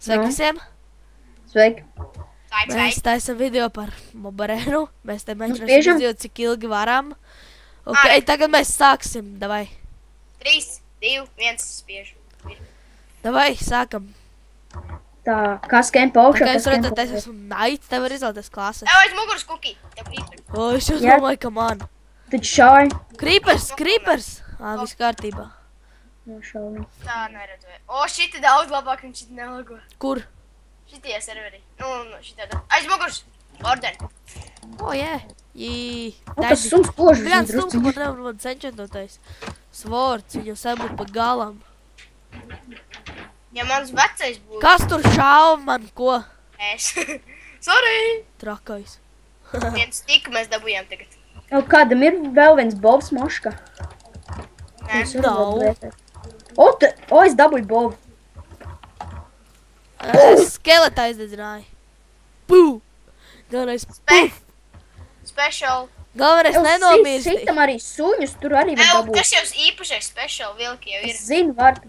Sveiki visiem! Sveiki. Mēs taisam video par Mobarēnu. Mēs te mēģinām spiežam? izdzīvot, cik ilgi varam. Ok, tagad mēs sāksim. Davai. 3, 2, 1, spiež. Davai, sākam. Tā, kas kempa augšā? Kā jūs redzat, es esmu Naits, tev var izvēlēties klases. Tev aiz muguras kuki. Tev krīperi. O, es jūs Jā. domāju, ka man. Taču šauj. Creepers! Viss kārtībā. No šauj. Tā neredzu. O, šiti daudz labāk un šiti nelago. Kur? Šitie serveri. Nu, šitā da. Aiz muguras. Orden. O, jē. Jī. Tas suns požas. Bļān, stumpa, man nevar man cenčentotais. Svords, viņu sabūt pa galam. Ja mans vecais būtu. Kas tur šauj man, ko? Es. Sorry. Trakais. Viens tiku mēs dabujām tagad. O, kādam ir vēl viens Bobs moška? Nē. Nav. O, es dabūju Bobu. Skeleta aizdedzināja. Pū! Galvenais puf! Special. Galvenais nenomīsti. Sitam arī suņus, tur arī var Ew, dabūt. tas jau īpašais special vilki jau ir. Es zinu, var...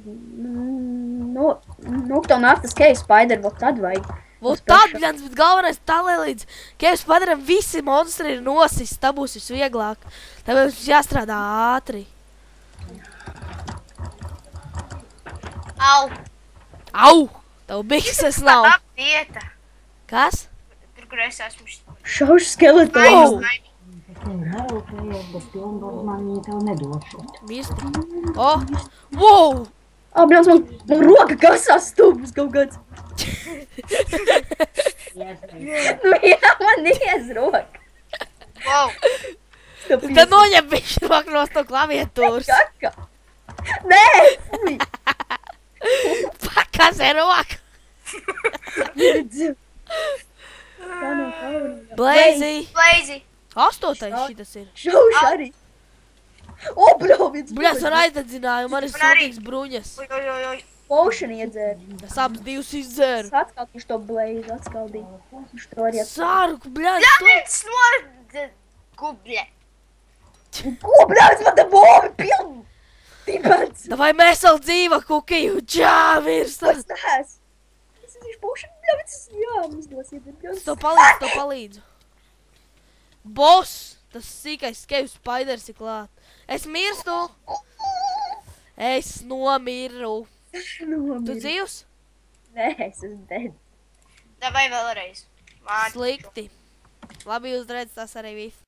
Nukto naftas cave spider, vot tad vajag. Vot tad, bļans, bet galvenais talē līdz Caves padaram visi monstri ir nosis, tā būs visvieglāk. Tāpēc mums jāstrādā ātri. Au. Au! Tavu bikses nav. Tā vieta. Kas? Tur, kur es esmu. Šaušu skeletu. Au! Bez pilnvaru tev nedošu. Mirsti. O! Wow! O, bļans, man roka kasās stūpus kaut kāds. Nu jā, man ies roka. Wow. Tad noņem bišķi roknos no klaviatūras. Kaka. Nē, fuj. Kas ir roka? Tā nav kaunīga. Blazy. Blazy. 8. šitas ir. Šaušu arī. O, bļau, viens Bļas, man aizdedzināja, man ir Man arī. sūtīgs bruņas. Oj, oj, oj, oj. potion iedzēru. Es abas divas izdzēru. Es atskaldīšu to blaze, atskaldīju. Viņš to arī Sārku, bļas, Jāmēc no gubļe. Ko, bļauts, man tā bobi piln? Tipats. Davai mēs vēl dzīva kukiju, čā, virstas. Es neesmu. Es esmu potion, bļauts, jā, uzdosiet, bļauts. To palīdzu. Boss, tas sīkais Caves spiders ir klāt. Es mirstu. Es nomiru. Tu dzīvs? Nē, es esmu dead. Davai vēlreiz. Slikti. Labi, jūs redzat, tas arī viss.